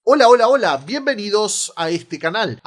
Hola, hola, hola, bienvenidos a este canal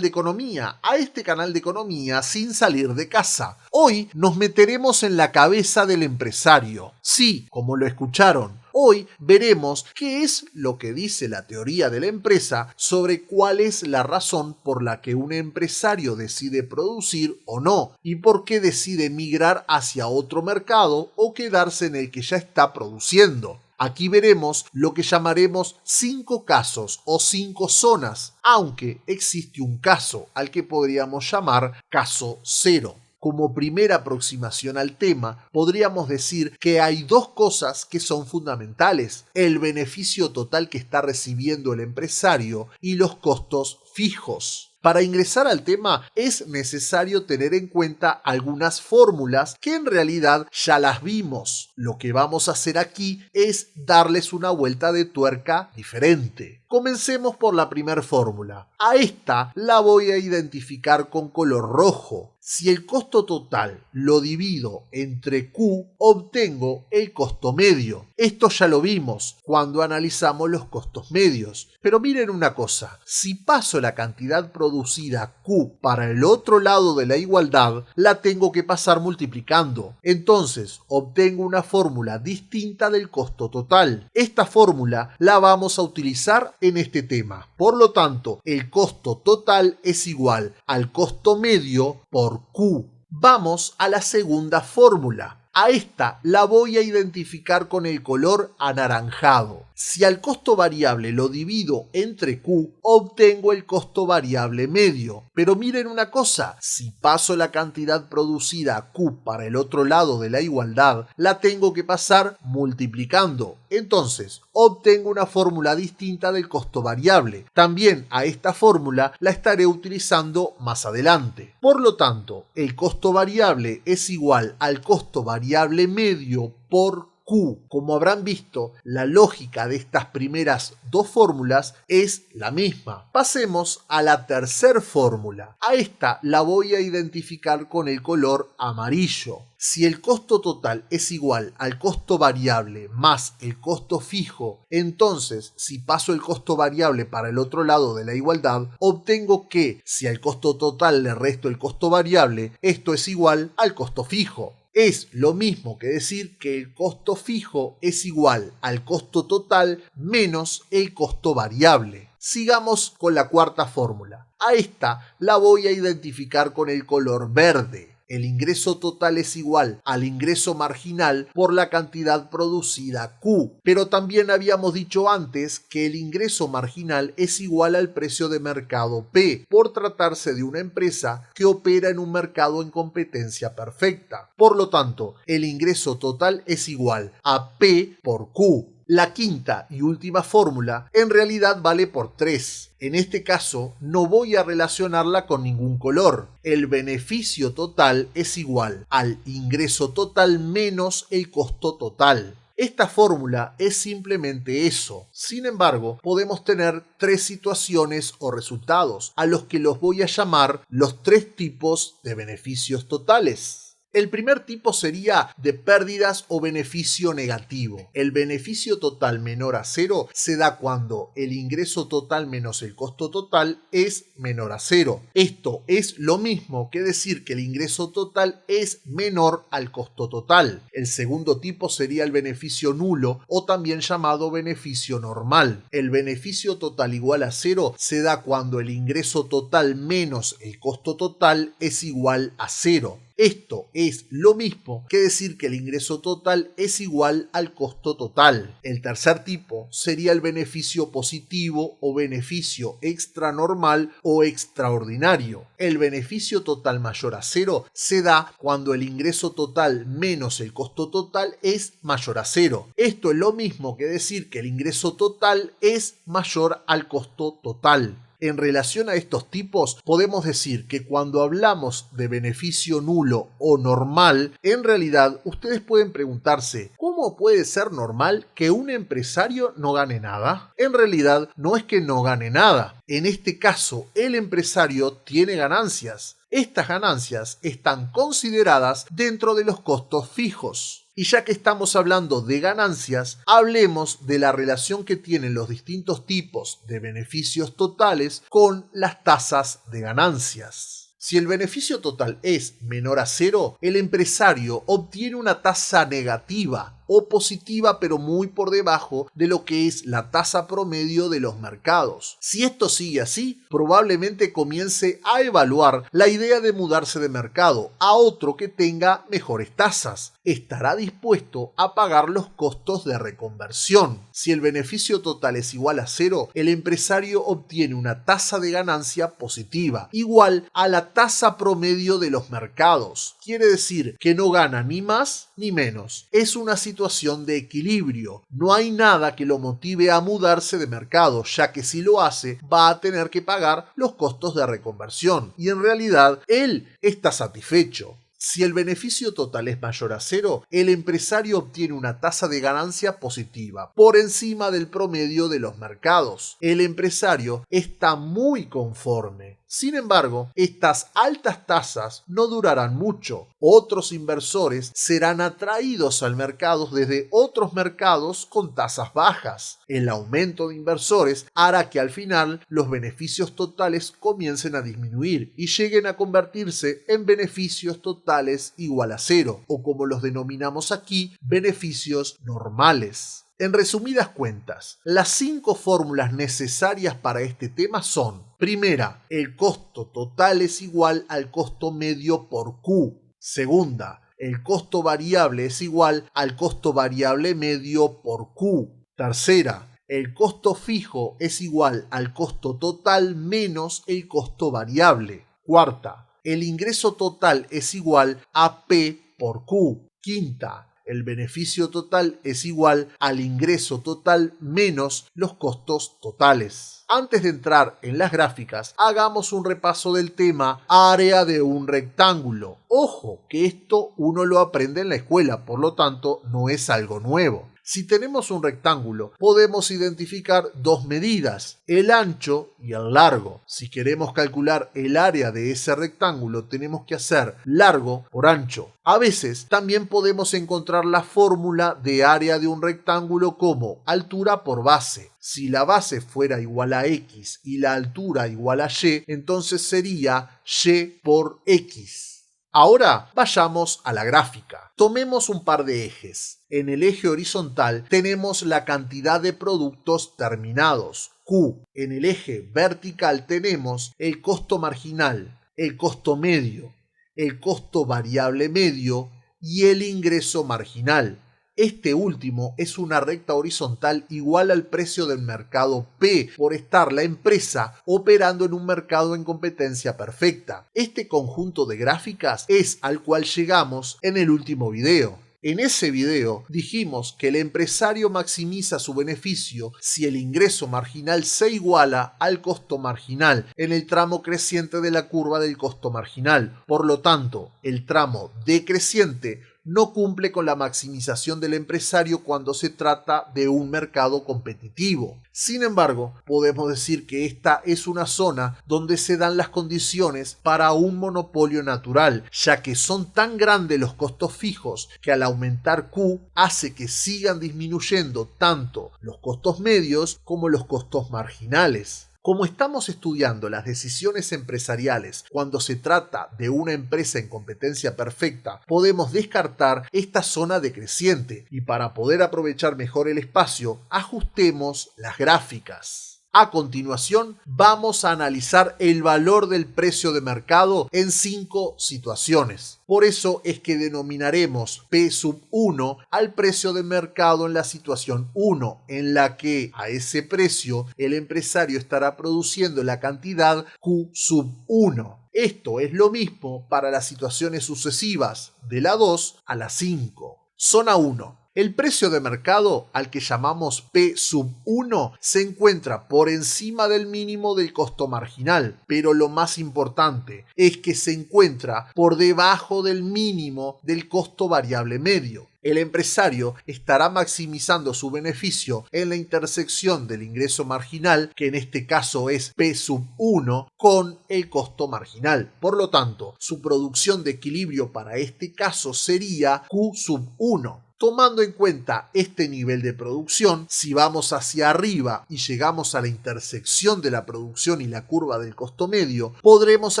de economía sin salir de casa. Hoy nos meteremos en la cabeza del empresario. Sí, como lo escucharon, hoy veremos qué es lo que dice la teoría de la empresa sobre cuál es la razón por la que un empresario decide producir o no y por qué decide migrar hacia otro mercado o quedarse en el que ya está produciendo. Aquí veremos lo que llamaremos 5 casos o 5 zonas, aunque existe un caso al que podríamos llamar caso cero. Como primera aproximación al tema, podríamos decir que hay dos cosas que son fundamentales: el beneficio total que está recibiendo el empresario y los costos fijos. Para ingresar al tema es necesario tener en cuenta algunas fórmulas que en realidad ya las vimos. Lo que vamos a hacer aquí es darles una vuelta de tuerca diferente. Comencemos por la primera fórmula. A esta la voy a identificar con color rojo. Si el costo total lo divido entre Q, obtengo el costo medio. Esto ya lo vimos cuando analizamos los costos medios. Pero miren una cosa, si paso la cantidad producida Q para el otro lado de la igualdad, la tengo que pasar multiplicando. Entonces, obtengo una fórmula distinta del costo total. Esta fórmula la vamos a utilizar en este tema. Por lo tanto, el costo total es igual al costo medio por Q. Vamos a la segunda fórmula. A esta la voy a identificar con el color anaranjado. Si al costo variable lo divido entre Q, obtengo el costo variable medio. Pero miren una cosa, si paso la cantidad producida Q para el otro lado de la igualdad, la tengo que pasar multiplicando. Entonces, obtengo una fórmula distinta del costo variable. También a esta fórmula la estaré utilizando más adelante. Por lo tanto, el costo variable es igual al costo variable medio por Q. Como habrán visto, la lógica de estas primeras dos fórmulas es la misma. Pasemos a la tercera fórmula. A esta la voy a identificar con el color amarillo. Si el costo total es igual al costo variable más el costo fijo, entonces si paso el costo variable para el otro lado de la igualdad, obtengo que si al costo total le resto el costo variable, esto es igual al costo fijo. Es lo mismo que decir que el costo fijo es igual al costo total menos el costo variable. Sigamos con la cuarta fórmula. A esta la voy a identificar con el color verde. El ingreso total es igual al ingreso marginal por la cantidad producida Q. Pero también habíamos dicho antes que el ingreso marginal es igual al precio de mercado P, por tratarse de una empresa que opera en un mercado en competencia perfecta. Por lo tanto, el ingreso total es igual a P por Q. La quinta y última fórmula en realidad vale por 3. En este caso no voy a relacionarla con ningún color. El beneficio total es igual al ingreso total menos el costo total. Esta fórmula es simplemente eso. Sin embargo, podemos tener 3 situaciones o resultados, a los que los voy a llamar los 3 tipos de beneficios totales. El primer tipo sería de pérdidas o beneficio negativo. El beneficio total menor a cero se da cuando el ingreso total menos el costo total es menor a cero. Esto es lo mismo que decir que el ingreso total es menor al costo total. El segundo tipo sería el beneficio nulo o también llamado beneficio normal. El beneficio total igual a cero se da cuando el ingreso total menos el costo total es igual a cero. Esto es lo mismo que decir que el ingreso total es igual al costo total. El tercer tipo sería el beneficio positivo o beneficio extranormal o extraordinario. El beneficio total mayor a cero se da cuando el ingreso total menos el costo total es mayor a cero. Esto es lo mismo que decir que el ingreso total es mayor al costo total. En relación a estos tipos, podemos decir que cuando hablamos de beneficio nulo o normal, en realidad ustedes pueden preguntarse, ¿cómo puede ser normal que un empresario no gane nada? En realidad no es que no gane nada. En este caso, el empresario tiene ganancias. Estas ganancias están consideradas dentro de los costos fijos. Y ya que estamos hablando de ganancias, hablemos de la relación que tienen los distintos tipos de beneficios totales con las tasas de ganancias. Si el beneficio total es menor a cero, el empresario obtiene una tasa negativa o positiva, pero muy por debajo de lo que es la tasa promedio de los mercados. Si esto sigue así, probablemente comience a evaluar la idea de mudarse de mercado a otro que tenga mejores tasas. Estará dispuesto a pagar los costos de reconversión. Si el beneficio total es igual a cero, el empresario obtiene una tasa de ganancia positiva, igual a la tasa promedio de los mercados. Quiere decir que no gana ni más ni menos. Es una situación de equilibrio. No hay nada que lo motive a mudarse de mercado, ya que si lo hace va a tener que pagar los costos de reconversión. Y en realidad él está satisfecho. Si el beneficio total es mayor a cero, el empresario obtiene una tasa de ganancia positiva, por encima del promedio de los mercados. El empresario está muy conforme. Sin embargo, estas altas tasas no durarán mucho. Otros inversores serán atraídos al mercado desde otros mercados con tasas bajas. El aumento de inversores hará que al final los beneficios totales comiencen a disminuir y lleguen a convertirse en beneficios totales igual a cero, o como los denominamos aquí, beneficios normales. En resumidas cuentas, las 5 fórmulas necesarias para este tema son: primera, el costo total es igual al costo medio por Q. Segunda, el costo variable es igual al costo variable medio por Q. Tercera, el costo fijo es igual al costo total menos el costo variable. Cuarta, el ingreso total es igual a P por Q. Quinta, el beneficio total es igual al ingreso total menos los costos totales. Antes de entrar en las gráficas, hagamos un repaso del tema área de un rectángulo. Ojo, que esto uno lo aprende en la escuela, por lo tanto no es algo nuevo. Si tenemos un rectángulo, podemos identificar dos medidas, el ancho y el largo. Si queremos calcular el área de ese rectángulo, tenemos que hacer largo por ancho. A veces también podemos encontrar la fórmula de área de un rectángulo como altura por base. Si la base fuera igual a x y la altura igual a y, entonces sería y por x. Ahora vayamos a la gráfica. Tomemos un par de ejes. En el eje horizontal tenemos la cantidad de productos terminados, Q. En el eje vertical tenemos el costo marginal, el costo medio, el costo variable medio y el ingreso marginal. Este último es una recta horizontal igual al precio del mercado P, por estar la empresa operando en un mercado en competencia perfecta. Este conjunto de gráficas es al cual llegamos en el último video. En ese video dijimos que el empresario maximiza su beneficio si el ingreso marginal se iguala al costo marginal en el tramo creciente de la curva del costo marginal. Por lo tanto, el tramo decreciente no cumple con la maximización del empresario cuando se trata de un mercado competitivo. Sin embargo, podemos decir que esta es una zona donde se dan las condiciones para un monopolio natural, ya que son tan grandes los costos fijos que al aumentar Q hace que sigan disminuyendo tanto los costos medios como los costos marginales. Como estamos estudiando las decisiones empresariales cuando se trata de una empresa en competencia perfecta, podemos descartar esta zona decreciente y para poder aprovechar mejor el espacio, ajustemos las gráficas. A continuación, vamos a analizar el valor del precio de mercado en 5 situaciones. Por eso es que denominaremos P sub 1 al precio de mercado en la situación 1, en la que a ese precio el empresario estará produciendo la cantidad Q sub 1. Esto es lo mismo para las situaciones sucesivas, de la 2 a la 5. Zona 1. El precio de mercado, al que llamamos P sub 1, se encuentra por encima del mínimo del costo marginal, pero lo más importante es que se encuentra por debajo del mínimo del costo variable medio. El empresario estará maximizando su beneficio en la intersección del ingreso marginal, que en este caso es P sub 1, con el costo marginal. Por lo tanto, su producción de equilibrio para este caso sería Q sub 1. Tomando en cuenta este nivel de producción, si vamos hacia arriba y llegamos a la intersección de la producción y la curva del costo medio, podremos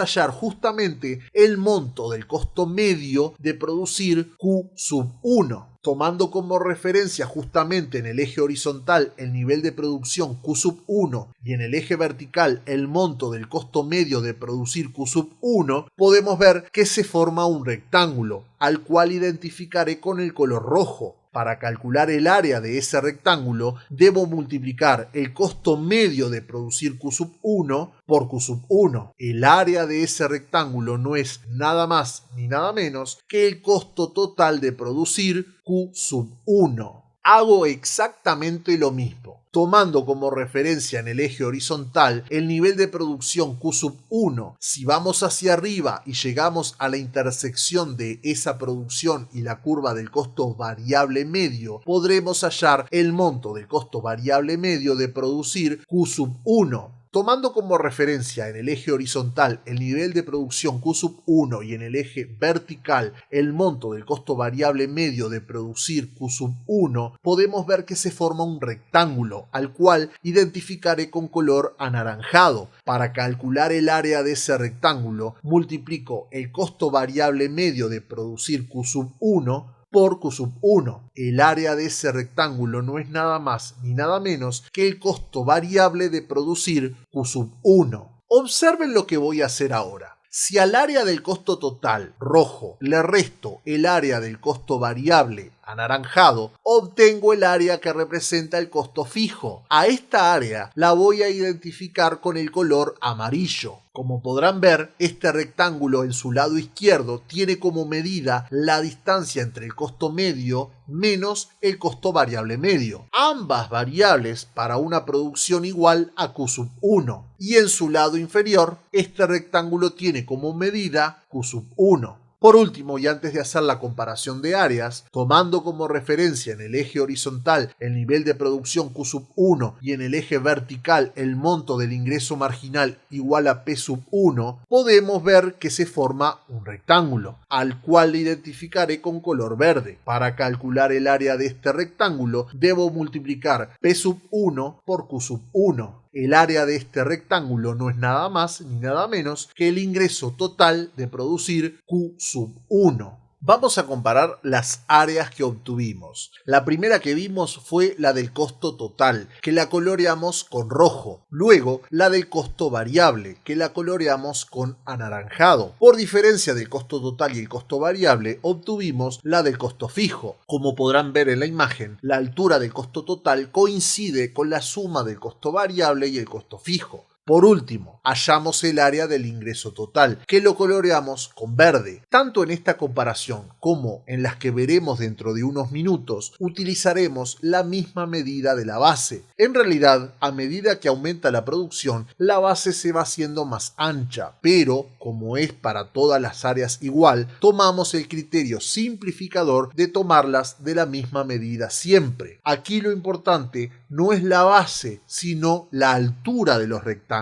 hallar justamente el monto del costo medio de producir Q sub 1. Tomando como referencia justamente en el eje horizontal el nivel de producción Q sub 1 y en el eje vertical el monto del costo medio de producir Q sub 1, podemos ver que se forma un rectángulo, al cual identificaré con el color rojo. Para calcular el área de ese rectángulo, debo multiplicar el costo medio de producir Q sub 1 por Q sub 1. El área de ese rectángulo no es nada más ni nada menos que el costo total de producir Q sub 1. Hago exactamente lo mismo, tomando como referencia en el eje horizontal el nivel de producción Q sub 1. Si vamos hacia arriba y llegamos a la intersección de esa producción y la curva del costo variable medio, podremos hallar el monto del costo variable medio de producir Q sub 1. Tomando como referencia en el eje horizontal el nivel de producción Q sub 1 y en el eje vertical el monto del costo variable medio de producir Q sub 1, podemos ver que se forma un rectángulo, al cual identificaré con color anaranjado. Para calcular el área de ese rectángulo, multiplico el costo variable medio de producir Q sub 1 por Q sub 1. El área de ese rectángulo no es nada más ni nada menos que el costo variable de producir Q sub 1. Observen lo que voy a hacer ahora. Si al área del costo total, rojo, le resto el área del costo variable, anaranjado, obtengo el área que representa el costo fijo. A esta área la voy a identificar con el color amarillo. Como podrán ver, este rectángulo en su lado izquierdo tiene como medida la distancia entre el costo medio menos el costo variable medio. Ambas variables para una producción igual a Q sub 1. Y en su lado inferior, este rectángulo tiene como medida Q sub 1. Por último, y antes de hacer la comparación de áreas, tomando como referencia en el eje horizontal el nivel de producción Q sub 1 y en el eje vertical el monto del ingreso marginal igual a P sub 1, podemos ver que se forma un rectángulo, al cual identificaré con color verde. Para calcular el área de este rectángulo, debo multiplicar P sub 1 por Q sub 1. El área de este rectángulo no es nada más ni nada menos que el ingreso total de producir Q sub 1. Vamos a comparar las áreas que obtuvimos. La primera que vimos fue la del costo total, que la coloreamos con rojo. Luego, la del costo variable, que la coloreamos con anaranjado. Por diferencia del costo total y el costo variable, obtuvimos la del costo fijo. Como podrán ver en la imagen, la altura del costo total coincide con la suma del costo variable y el costo fijo. Por último, hallamos el área del ingreso total, que lo coloreamos con verde. Tanto en esta comparación como en las que veremos dentro de unos minutos, utilizaremos la misma medida de la base. En realidad, a medida que aumenta la producción, la base se va haciendo más ancha, pero como es para todas las áreas igual, tomamos el criterio simplificador de tomarlas de la misma medida siempre. Aquí lo importante no es la base, sino la altura de los rectángulos.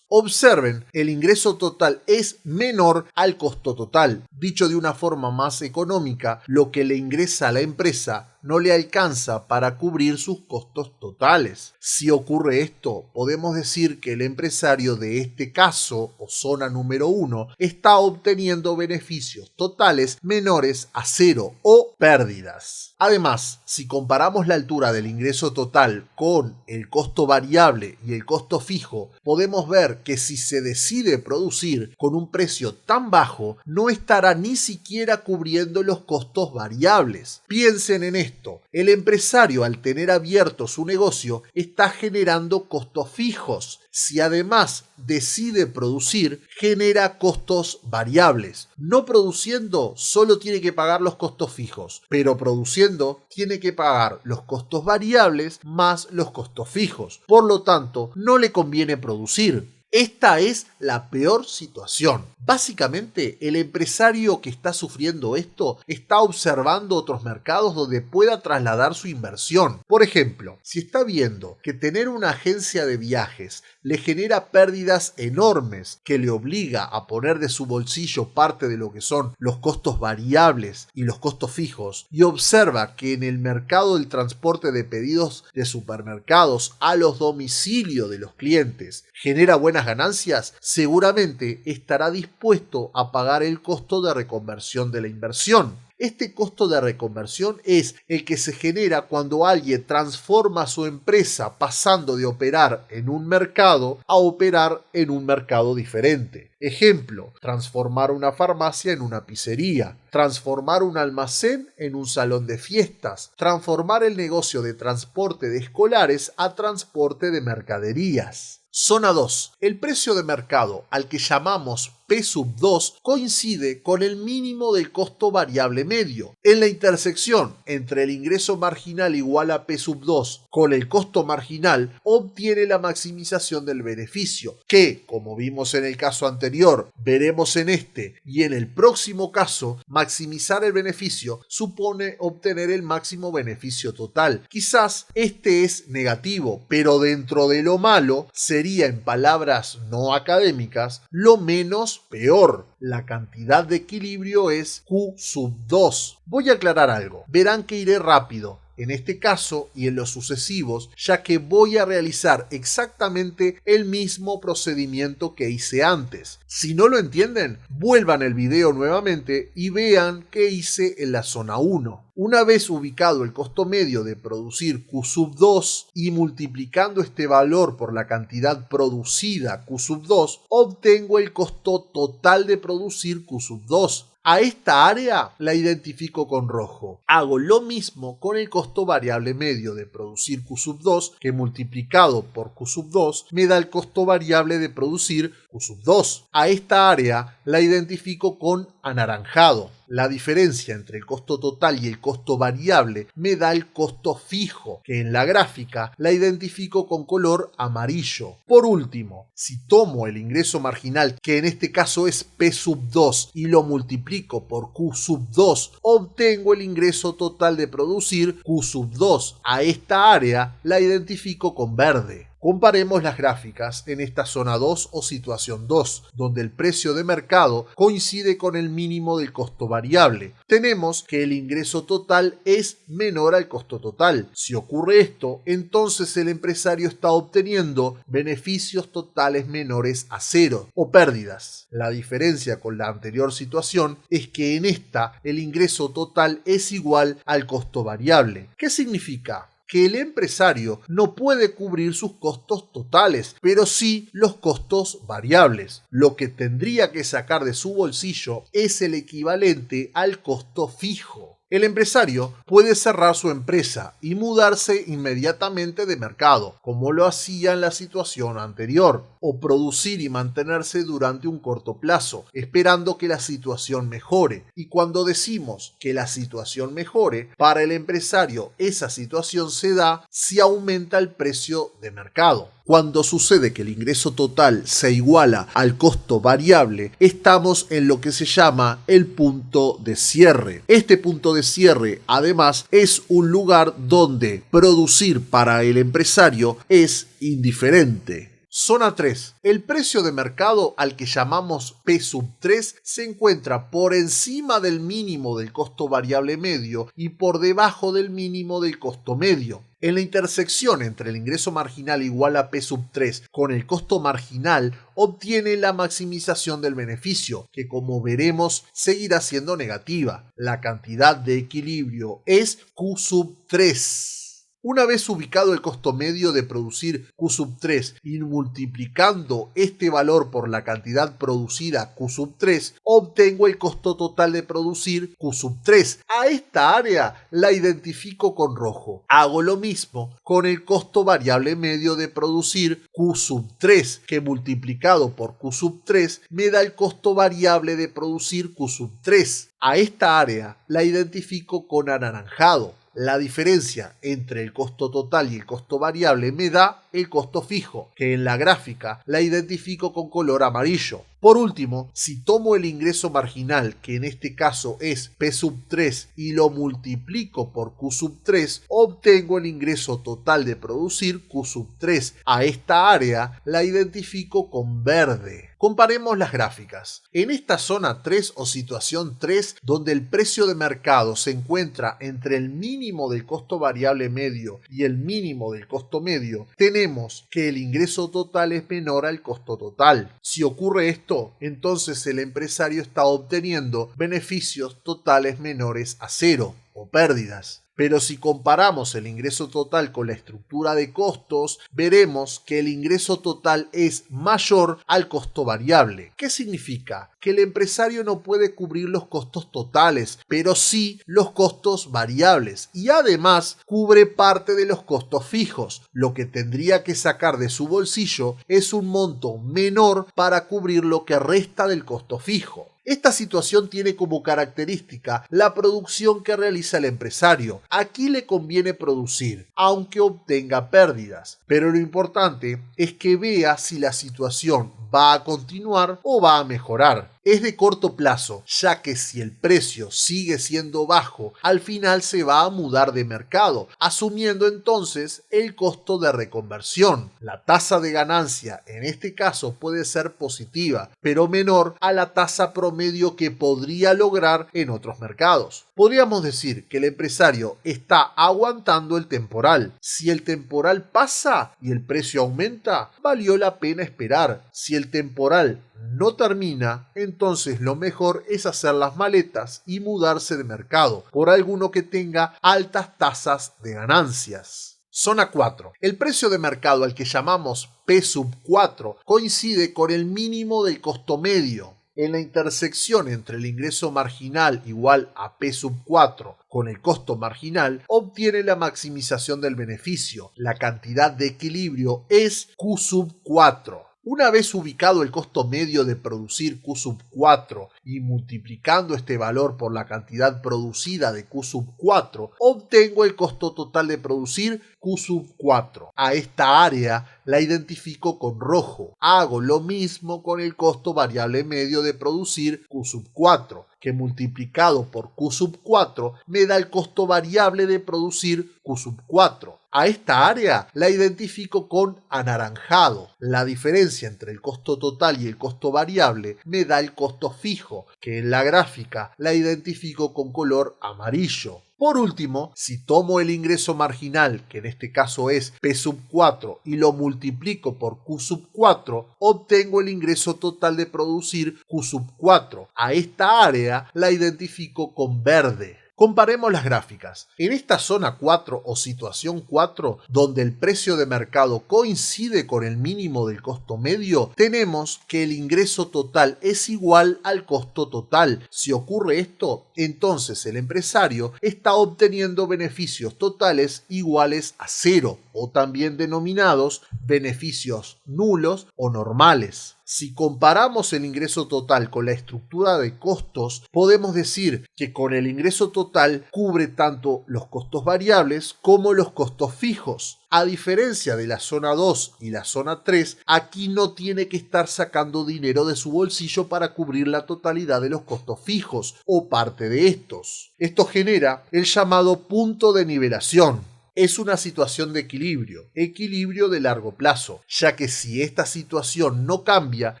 Observen, el ingreso total es menor al costo total. Dicho de una forma más económica, lo que le ingresa a la empresa no le alcanza para cubrir sus costos totales. Si ocurre esto, podemos decir que el empresario de este caso, o zona número 1, está obteniendo beneficios totales menores a cero o pérdidas. Además, si comparamos la altura del ingreso total con el costo variable y el costo fijo, podemos ver que si se decide producir con un precio tan bajo, no estará ni siquiera cubriendo los costos variables. Piensen en esto. esto? El empresario, al tener abierto su negocio, está generando costos fijos. Si además decide producir, genera costos variables. No produciendo, solo tiene que pagar los costos fijos, pero produciendo, tiene que pagar los costos variables más los costos fijos. Por lo tanto, no le conviene producir. Esta es la peor situación. Básicamente, el empresario que está sufriendo esto está observando otros mercados donde pueda trasladar su inversión. Por ejemplo, si está viendo que tener una agencia de viajes le genera pérdidas enormes que le obliga a poner de su bolsillo parte de lo que son los costos variables y los costos fijos, y observa que en el mercado del transporte de pedidos de supermercados a los domicilios de los clientes genera buenas ganancias, seguramente estará dispuesto a pagar el costo de reconversión de la inversión. Este costo de reconversión es el que se genera cuando alguien transforma su empresa pasando de operar en un mercado a operar en un mercado diferente. Ejemplo, transformar una farmacia en una pizzería, transformar un almacén en un salón de fiestas, transformar el negocio de transporte de escolares a transporte de mercaderías. Zona 2. El precio de mercado, al que llamamos P2, coincide con el mínimo del costo variable medio. En la intersección entre el ingreso marginal igual a P2 con el costo marginal, obtiene la maximización del beneficio, que, como vimos en el caso anterior, veremos en este y en el próximo caso, maximizar el beneficio supone obtener el máximo beneficio total. Quizás este es negativo, pero dentro de lo malo sería, en palabras no académicas, lo menos peor. La cantidad de equilibrio es Q2. Voy a aclarar algo. Verán que iré rápido en este caso y en los sucesivos, ya que voy a realizar exactamente el mismo procedimiento que hice antes. Si no lo entienden, vuelvan el video nuevamente y vean qué hice en la zona 1. Una vez ubicado el costo medio de producir Q2 y multiplicando este valor por la cantidad producida Q2, obtengo el costo total de producir Q2. A esta área la identifico con rojo. Hago lo mismo con el costo variable medio de producir Q2, que multiplicado por Q2 me da el costo variable de producir Q2. A esta área la identifico con anaranjado. La diferencia entre el costo total y el costo variable me da el costo fijo, que en la gráfica la identifico con color amarillo. Por último, si tomo el ingreso marginal, que en este caso es P2, y lo multiplico por Q2, obtengo el ingreso total de producir Q2. A esta área la identifico con verde. Comparemos las gráficas en esta zona 2 o situación 2, donde el precio de mercado coincide con el mínimo del costo variable. Tenemos que el ingreso total es menor al costo total. Si ocurre esto, entonces el empresario está obteniendo beneficios totales menores a cero o pérdidas. La diferencia con la anterior situación es que en esta el ingreso total es igual al costo variable. ¿Qué significa? Que el empresario no puede cubrir sus costos totales, pero sí los costos variables. Lo que tendría que sacar de su bolsillo es el equivalente al costo fijo. El empresario puede cerrar su empresa y mudarse inmediatamente de mercado, como lo hacía en la situación anterior, o producir y mantenerse durante un corto plazo, esperando que la situación mejore. Y cuando decimos que la situación mejore, para el empresario esa situación se da si aumenta el precio de mercado. Cuando sucede que el ingreso total se iguala al costo variable, estamos en lo que se llama el punto de cierre. Este punto de cierre, además, es un lugar donde producir para el empresario es indiferente. Zona 3. El precio de mercado, al que llamamos P3, se encuentra por encima del mínimo del costo variable medio y por debajo del mínimo del costo medio. En la intersección entre el ingreso marginal igual a P3 con el costo marginal, obtiene la maximización del beneficio, que como veremos seguirá siendo negativa. La cantidad de equilibrio es Q3. Una vez ubicado el costo medio de producir Q3 y multiplicando este valor por la cantidad producida Q3, obtengo el costo total de producir Q3. A esta área la identifico con rojo. Hago lo mismo con el costo variable medio de producir Q3, que multiplicado por Q3 me da el costo variable de producir Q3. A esta área la identifico con anaranjado. La diferencia entre el costo total y el costo variable me da el costo fijo, que en la gráfica la identifico con color amarillo. Por último, si tomo el ingreso marginal, que en este caso es P3, y lo multiplico por Q3, obtengo el ingreso total de producir Q3. A esta área la identifico con verde. Comparemos las gráficas. En esta zona 3 o situación 3, donde el precio de mercado se encuentra entre el mínimo del costo variable medio y el mínimo del costo medio, tenemos que el ingreso total es menor al costo total. Si ocurre esto, entonces el empresario está obteniendo beneficios totales menores a cero o pérdidas. Pero si comparamos el ingreso total con la estructura de costos, veremos que el ingreso total es mayor al costo variable. ¿Qué significa? Que el empresario no puede cubrir los costos totales, pero sí los costos variables, y además cubre parte de los costos fijos. Lo que tendría que sacar de su bolsillo es un monto menor para cubrir lo que resta del costo fijo. Esta situación tiene como característica la producción que realiza el empresario. Aquí le conviene producir, aunque obtenga pérdidas, pero lo importante es que vea si la situación va a continuar o va a mejorar. Es de corto plazo, ya que si el precio sigue siendo bajo, al final se va a mudar de mercado, asumiendo entonces el costo de reconversión. La tasa de ganancia en este caso puede ser positiva, pero menor a la tasa promedio que podría lograr en otros mercados. Podríamos decir que el empresario está aguantando el temporal. Si el temporal pasa y el precio aumenta, valió la pena esperar. Si el temporal no termina, entonces lo mejor es hacer las maletas y mudarse de mercado por alguno que tenga altas tasas de ganancias. Zona 4. El precio de mercado al que llamamos P4 coincide con el mínimo del costo medio. En la intersección entre el ingreso marginal igual a P4 con el costo marginal, obtiene la maximización del beneficio. La cantidad de equilibrio es Q4. Una vez ubicado el costo medio de producir Q4 y multiplicando este valor por la cantidad producida de Q4, obtengo el costo total de producir Q4. A esta área la identifico con rojo. Hago lo mismo con el costo variable medio de producir Q4, que multiplicado por Q4 me da el costo variable de producir Q4. A esta área la identifico con anaranjado. La diferencia entre el costo total y el costo variable me da el costo fijo, que en la gráfica la identifico con color amarillo. Por último, si tomo el ingreso marginal, que en este caso es P4, y lo multiplico por Q4, obtengo el ingreso total de producir Q4. A esta área la identifico con verde. Comparemos las gráficas. En esta zona 4 o situación 4, donde el precio de mercado coincide con el mínimo del costo medio, tenemos que el ingreso total es igual al costo total. Si ocurre esto, entonces el empresario está obteniendo beneficios totales iguales a cero, o también denominados beneficios nulos o normales. Si comparamos el ingreso total con la estructura de costos, podemos decir que con el ingreso total cubre tanto los costos variables como los costos fijos. A diferencia de la zona 2 y la zona 3, aquí no tiene que estar sacando dinero de su bolsillo para cubrir la totalidad de los costos fijos o parte de estos. Esto genera el llamado punto de nivelación. Es una situación de equilibrio de largo plazo, ya que si esta situación no cambia,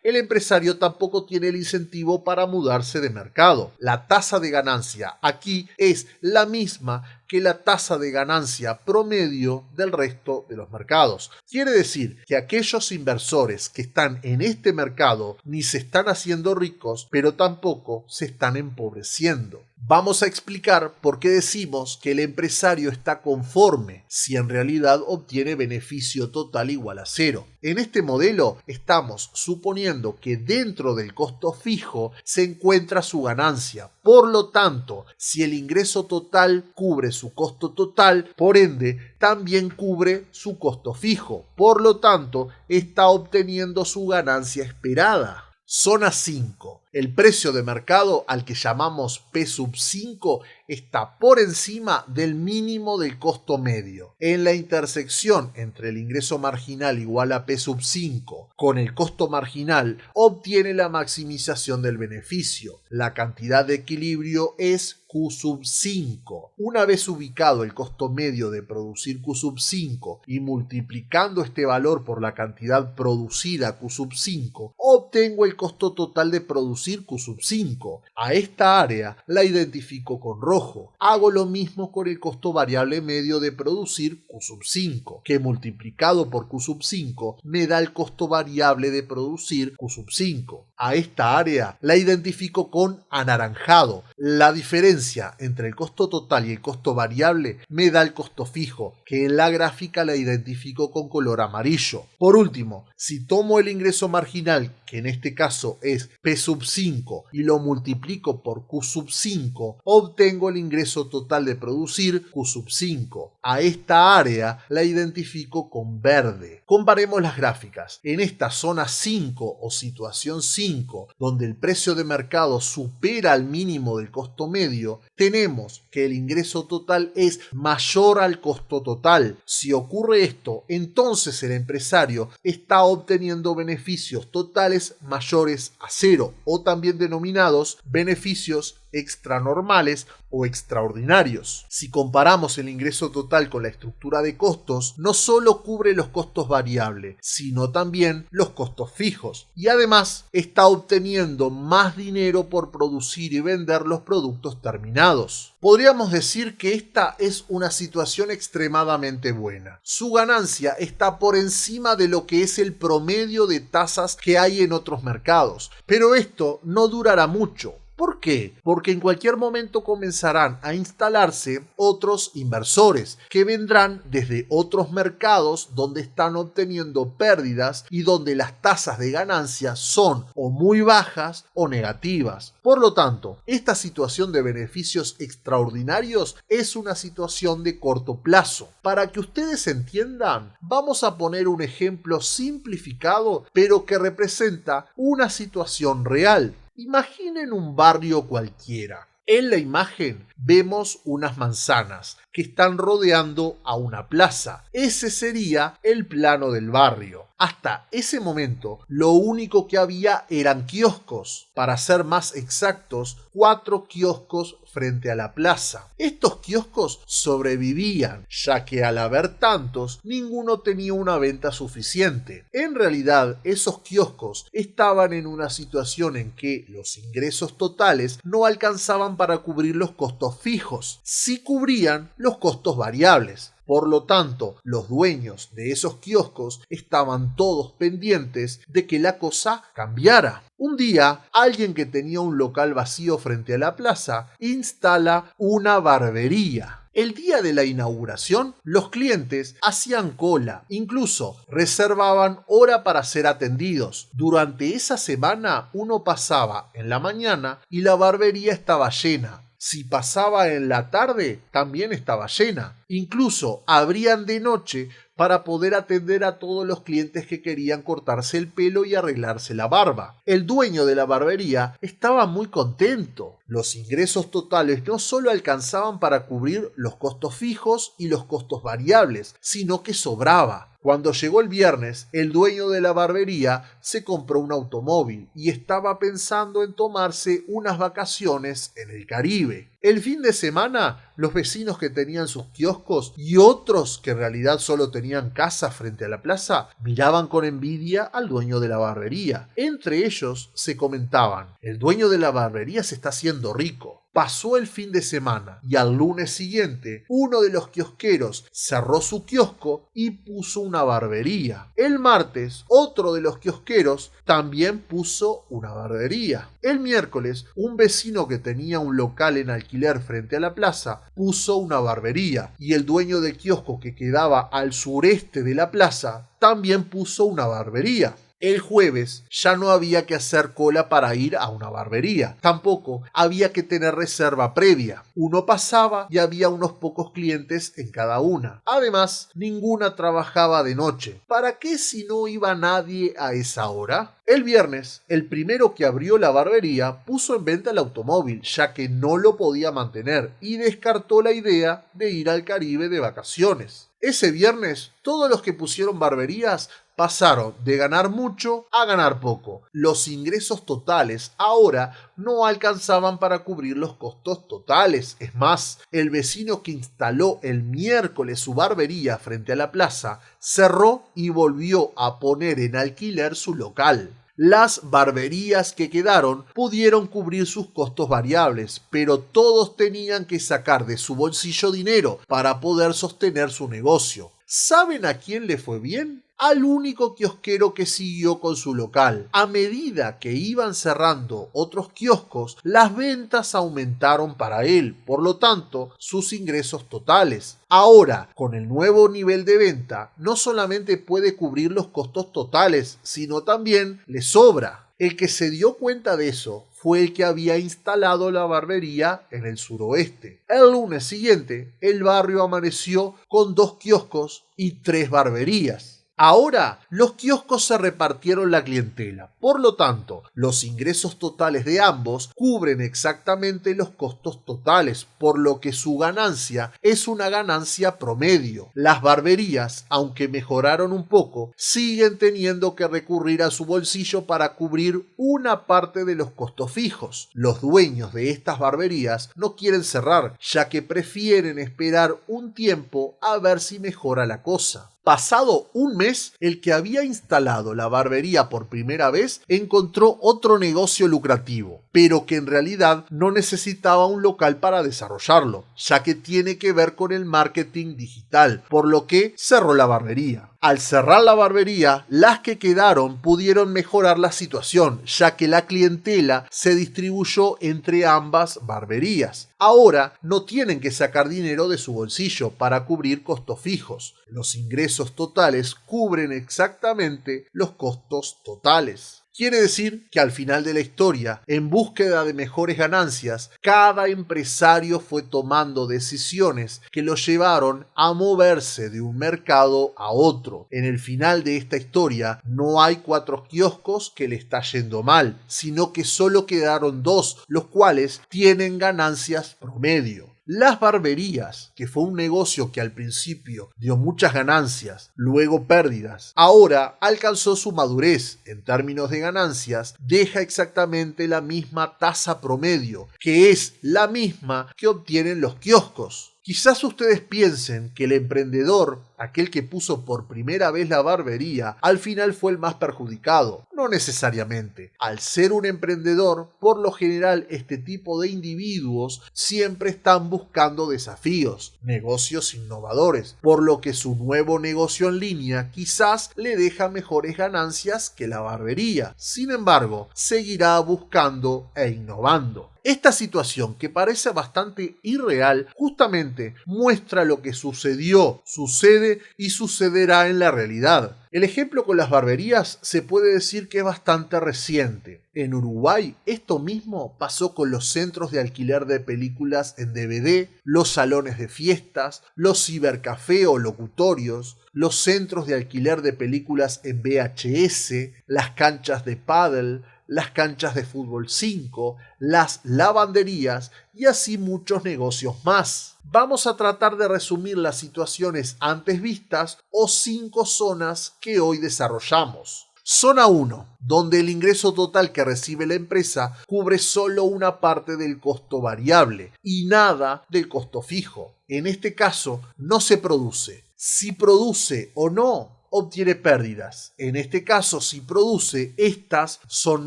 el empresario tampoco tiene el incentivo para mudarse de mercado. La tasa de ganancia aquí es la misma que la tasa de ganancia promedio del resto de los mercados. Quiere decir que aquellos inversores que están en este mercado ni se están haciendo ricos, pero tampoco se están empobreciendo. Vamos a explicar por qué decimos que el empresario está conforme si en realidad obtiene beneficio total igual a cero. En este modelo estamos suponiendo que dentro del costo fijo se encuentra su ganancia. Por lo tanto, si el ingreso total cubre su costo total, por ende, también cubre su costo fijo. Por lo tanto, está obteniendo su ganancia esperada. Zona 5. El precio de mercado, al que llamamos P5, está por encima del mínimo del costo medio. En la intersección entre el ingreso marginal igual a P5 con el costo marginal, obtiene la maximización del beneficio. La cantidad de equilibrio es Q5. Una vez ubicado el costo medio de producir Q5 y multiplicando este valor por la cantidad producida Q5, obtengo el costo total de producir Q5. A esta área la identifico con rojo. Hago lo mismo con el costo variable medio de producir Q5, que multiplicado por Q5 me da el costo variable de producir Q5. A esta área la identifico con anaranjado. La diferencia entre el costo total y el costo variable me da el costo fijo, que en la gráfica la identifico con color amarillo. Por último, si tomo el ingreso marginal, que en este caso es P5, y lo multiplico por Q5, obtengo el ingreso total de producir Q5. A esta área la identifico con verde. Comparemos las gráficas. En esta zona 5 o situación 5, donde el precio de mercado supera al mínimo del costo medio, tenemos que el ingreso total es mayor al costo total. Si ocurre esto, entonces el empresario está obteniendo beneficios totales mayores a cero, o también denominados beneficios extranormales o extraordinarios. Si comparamos el ingreso total con la estructura de costos, no solo cubre los costos variables, sino también los costos fijos, y además está obteniendo más dinero por producir y vender los productos terminados. Podríamos decir que esta es una situación extremadamente buena. Su ganancia está por encima de lo que es el promedio de tasas que hay en otros mercados, pero esto no durará mucho. ¿Por qué? Porque en cualquier momento comenzarán a instalarse otros inversores que vendrán desde otros mercados donde están obteniendo pérdidas y donde las tasas de ganancia son o muy bajas o negativas. Por lo tanto, esta situación de beneficios extraordinarios es una situación de corto plazo. Para que ustedes entiendan, vamos a poner un ejemplo simplificado, pero que representa una situación real. Imaginen un barrio cualquiera. En la imagen vemos unas manzanas que están rodeando a una plaza. Ese sería el plano del barrio. Hasta ese momento, lo único que había eran kioscos. Para ser más exactos, 4 kioscos frente a la plaza. Estos kioscos sobrevivían, ya que al haber tantos, ninguno tenía una venta suficiente. En realidad, esos kioscos estaban en una situación en que los ingresos totales no alcanzaban para cubrir los costos fijos, sí cubrían los costos variables. Por lo tanto, los dueños de esos kioscos estaban todos pendientes de que la cosa cambiara. Un día, alguien que tenía un local vacío frente a la plaza instala una barbería. El día de la inauguración, los clientes hacían cola, incluso reservaban hora para ser atendidos. Durante esa semana, uno pasaba en la mañana y la barbería estaba llena. Si pasaba en la tarde, también estaba llena. Incluso abrían de noche para poder atender a todos los clientes que querían cortarse el pelo y arreglarse la barba. El dueño de la barbería estaba muy contento. Los ingresos totales no solo alcanzaban para cubrir los costos fijos y los costos variables, sino que sobraba. Cuando llegó el viernes, el dueño de la barbería se compró un automóvil y estaba pensando en tomarse unas vacaciones en el Caribe. El fin de semana, los vecinos que tenían sus kioscos y otros que en realidad solo tenían casa frente a la plaza, miraban con envidia al dueño de la barbería. Entre ellos se comentaban: el dueño de la barbería se está haciendo rico. Pasó el fin de semana y al lunes siguiente uno de los kiosqueros cerró su kiosco y puso una barbería. El martes otro de los kiosqueros también puso una barbería. El miércoles un vecino que tenía un local en alquiler frente a la plaza puso una barbería y el dueño del kiosco que quedaba al sureste de la plaza también puso una barbería. El jueves ya no había que hacer cola para ir a una barbería. Tampoco había que tener reserva previa. Uno pasaba y había unos pocos clientes en cada una. Además, ninguna trabajaba de noche. ¿Para qué si no iba nadie a esa hora? El viernes, el primero que abrió la barbería puso en venta el automóvil, ya que no lo podía mantener, y descartó la idea de ir al Caribe de vacaciones. Ese viernes, todos los que pusieron barberías pasaron de ganar mucho a ganar poco. Los ingresos totales ahora no alcanzaban para cubrir los costos totales. Es más, el vecino que instaló el miércoles su barbería frente a la plaza cerró y volvió a poner en alquiler su local. Las barberías que quedaron pudieron cubrir sus costos variables, pero todos tenían que sacar de su bolsillo dinero para poder sostener su negocio. ¿Saben a quién le fue bien? Al único kiosquero que siguió con su local. A medida que iban cerrando otros kioscos, las ventas aumentaron para él, por lo tanto, sus ingresos totales. Ahora, con el nuevo nivel de venta, no solamente puede cubrir los costos totales, sino también le sobra. El que se dio cuenta de eso fue el que había instalado la barbería en el suroeste. El lunes siguiente, el barrio amaneció con 2 kioscos y 3 barberías. Ahora, los kioscos se repartieron la clientela. Por lo tanto, los ingresos totales de ambos cubren exactamente los costos totales, por lo que su ganancia es una ganancia promedio. Las barberías, aunque mejoraron un poco, siguen teniendo que recurrir a su bolsillo para cubrir una parte de los costos fijos. Los dueños de estas barberías no quieren cerrar, ya que prefieren esperar un tiempo a ver si mejora la cosa. Pasado un mes, el que había instalado la barbería por primera vez encontró otro negocio lucrativo, pero que en realidad no necesitaba un local para desarrollarlo, ya que tiene que ver con el marketing digital, por lo que cerró la barbería. Al cerrar la barbería, las que quedaron pudieron mejorar la situación, ya que la clientela se distribuyó entre ambas barberías. Ahora no tienen que sacar dinero de su bolsillo para cubrir costos fijos. Los ingresos totales cubren exactamente los costos totales. Quiere decir que al final de la historia, en búsqueda de mejores ganancias, cada empresario fue tomando decisiones que lo llevaron a moverse de un mercado a otro. En el final de esta historia no hay 4 kioscos que le está yendo mal, sino que solo quedaron 2, los cuales tienen ganancias promedio. Las barberías, que fue un negocio que al principio dio muchas ganancias, luego pérdidas, ahora alcanzó su madurez en términos de ganancias, deja exactamente la misma tasa promedio, que es la misma que obtienen los kioscos. Quizás ustedes piensen que el emprendedor, aquel que puso por primera vez la barbería, al final fue el más perjudicado. No necesariamente. Al ser un emprendedor, por lo general este tipo de individuos siempre están buscando desafíos, negocios innovadores, por lo que su nuevo negocio en línea quizás le deja mejores ganancias que la barbería. Sin embargo, seguirá buscando e innovando. Esta situación, que parece bastante irreal, justamente muestra lo que sucedió, sucede y sucederá en la realidad. El ejemplo con las barberías se puede decir que es bastante reciente. En Uruguay, esto mismo pasó con los centros de alquiler de películas en DVD, los salones de fiestas, los cibercafé o locutorios, los centros de alquiler de películas en VHS, las canchas de pádel, las canchas de fútbol 5, las lavanderías y así muchos negocios más. Vamos a tratar de resumir las situaciones antes vistas o 5 zonas que hoy desarrollamos. Zona 1, donde el ingreso total que recibe la empresa cubre solo una parte del costo variable y nada del costo fijo. En este caso, no se produce. Si produce o no, obtiene pérdidas. En este caso, si produce, estas son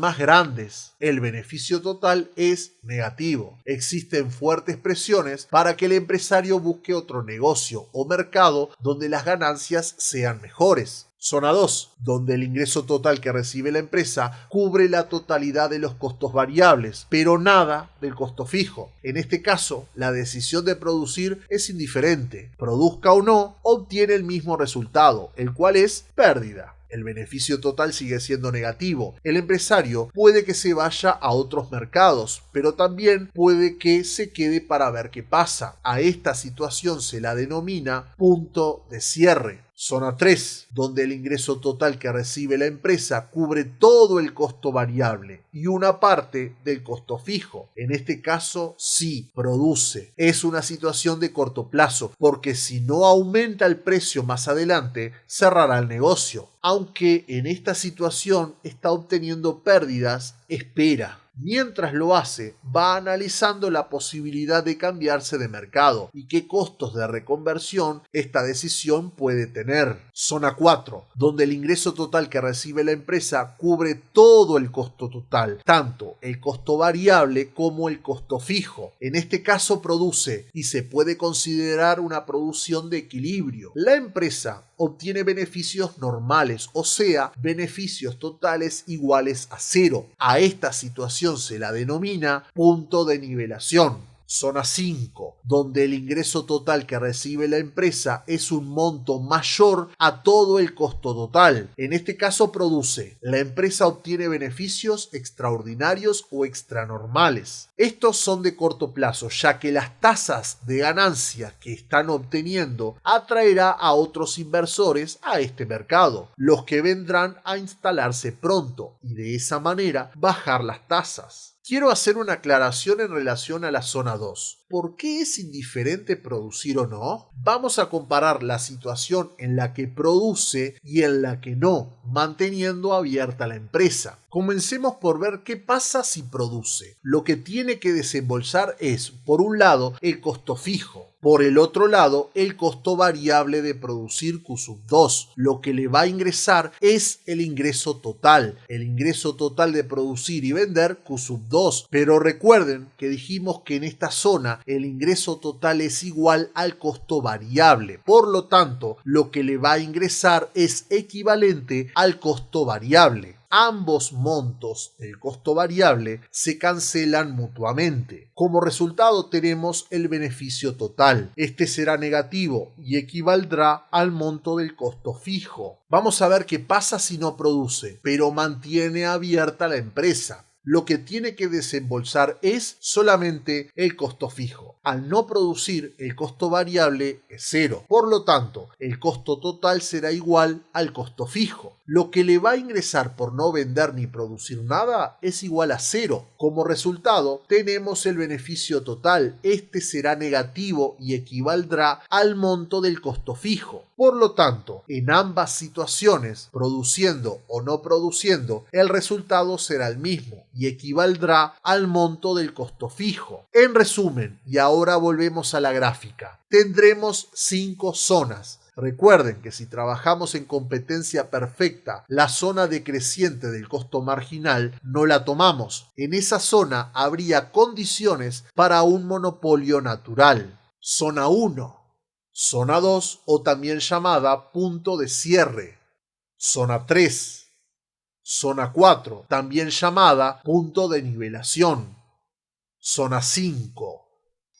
más grandes. El beneficio total es negativo. Existen fuertes presiones para que el empresario busque otro negocio o mercado donde las ganancias sean mejores. Zona 2, donde el ingreso total que recibe la empresa cubre la totalidad de los costos variables, pero nada del costo fijo. En este caso, la decisión de producir es indiferente. Produzca o no, obtiene el mismo resultado, el cual es pérdida. El beneficio total sigue siendo negativo. El empresario puede que se vaya a otros mercados, pero también puede que se quede para ver qué pasa. A esta situación se la denomina punto de cierre. Zona 3, donde el ingreso total que recibe la empresa cubre todo el costo variable y una parte del costo fijo. En este caso, sí produce. Es una situación de corto plazo, porque si no aumenta el precio más adelante, cerrará el negocio. Aunque en esta situación está obteniendo pérdidas, espera. Mientras lo hace, va analizando la posibilidad de cambiarse de mercado y qué costos de reconversión esta decisión puede tener. Zona 4, donde el ingreso total que recibe la empresa cubre todo el costo total, tanto el costo variable como el costo fijo. En este caso produce y se puede considerar una producción de equilibrio. La empresa obtiene beneficios normales, o sea, beneficios totales iguales a cero. A esta situación se la denomina punto de nivelación. Zona 5, donde el ingreso total que recibe la empresa es un monto mayor a todo el costo total. En este caso produce. La empresa obtiene beneficios extraordinarios o extranormales. Estos son de corto plazo, ya que las tasas de ganancia que están obteniendo atraerá a otros inversores a este mercado, los que vendrán a instalarse pronto y de esa manera bajar las tasas. Quiero hacer una aclaración en relación a la zona 2. ¿Por qué es indiferente producir o no? Vamos a comparar la situación en la que produce y en la que no, manteniendo abierta la empresa. Comencemos por ver qué pasa si produce. Lo que tiene que desembolsar es, por un lado, el costo fijo. Por el otro lado, el costo variable de producir Q2. Lo que le va a ingresar es el ingreso total. El ingreso total de producir y vender Q2. Pero recuerden que dijimos que en esta zona el ingreso total es igual al costo variable. Por lo tanto, lo que le va a ingresar es equivalente al costo variable. Ambos montos del costo variable se cancelan mutuamente. Como resultado tenemos el beneficio total. Este será negativo y equivaldrá al monto del costo fijo. Vamos a ver qué pasa si no produce, pero mantiene abierta la empresa. Lo que tiene que desembolsar es solamente el costo fijo. Al no producir, el costo variable es cero. Por lo tanto, el costo total será igual al costo fijo. Lo que le va a ingresar por no vender ni producir nada es igual a cero. Como resultado, tenemos el beneficio total. Este será negativo y equivaldrá al monto del costo fijo. Por lo tanto, en ambas situaciones, produciendo o no produciendo, el resultado será el mismo y equivaldrá al monto del costo fijo. En resumen, y ahora volvemos a la gráfica, tendremos 5 zonas. Recuerden que si trabajamos en competencia perfecta, la zona decreciente del costo marginal no la tomamos. En esa zona habría condiciones para un monopolio natural. Zona 1. Zona 2, o también llamada punto de cierre. Zona 3. Zona 4, también llamada punto de nivelación. Zona 5.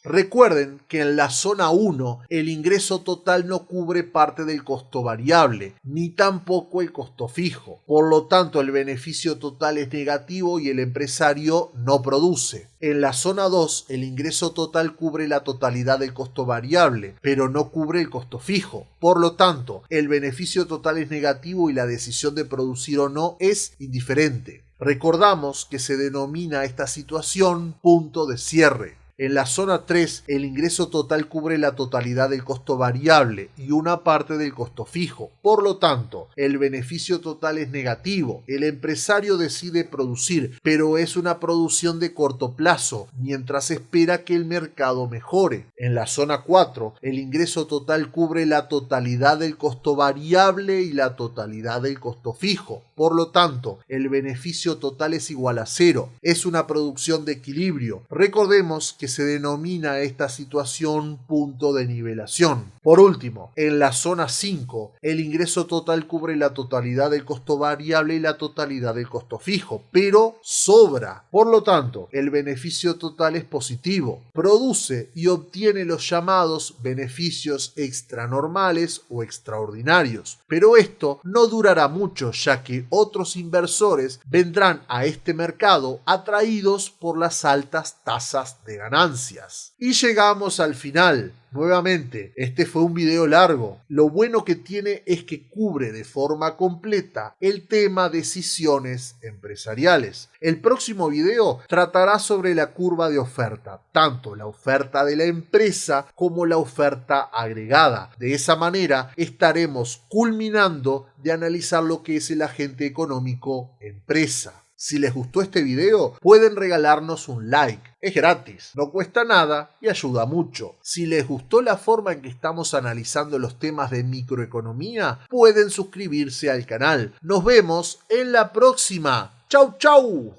Recuerden que en la zona 1 el ingreso total no cubre parte del costo variable, ni tampoco el costo fijo. Por lo tanto, el beneficio total es negativo y el empresario no produce. En la zona 2, el ingreso total cubre la totalidad del costo variable, pero no cubre el costo fijo. Por lo tanto, el beneficio total es negativo y la decisión de producir o no es indiferente. Recordamos que se denomina esta situación punto de cierre. En la zona 3, el ingreso total cubre la totalidad del costo variable y una parte del costo fijo. Por lo tanto, el beneficio total es negativo. El empresario decide producir, pero es una producción de corto plazo, mientras espera que el mercado mejore. En la zona 4, el ingreso total cubre la totalidad del costo variable y la totalidad del costo fijo. Por lo tanto, el beneficio total es igual a cero. Es una producción de equilibrio. Recordemos que se denomina esta situación punto de nivelación. Por último, en la zona 5, el ingreso total cubre la totalidad del costo variable y la totalidad del costo fijo, pero sobra. Por lo tanto, el beneficio total es positivo. Produce y obtiene los llamados beneficios extranormales o extraordinarios. Pero esto no durará mucho, ya que otros inversores vendrán a este mercado atraídos por las altas tasas de ganancias. Y llegamos al final. Nuevamente, este fue un video largo. Lo bueno que tiene es que cubre de forma completa el tema decisiones empresariales. El próximo video tratará sobre la curva de oferta, tanto la oferta de la empresa como la oferta agregada. De esa manera estaremos culminando de analizar lo que es el agente económico empresa. Si les gustó este video, pueden regalarnos un like. Es gratis, no cuesta nada y ayuda mucho. Si les gustó la forma en que estamos analizando los temas de microeconomía, pueden suscribirse al canal. Nos vemos en la próxima. ¡Chau, chau!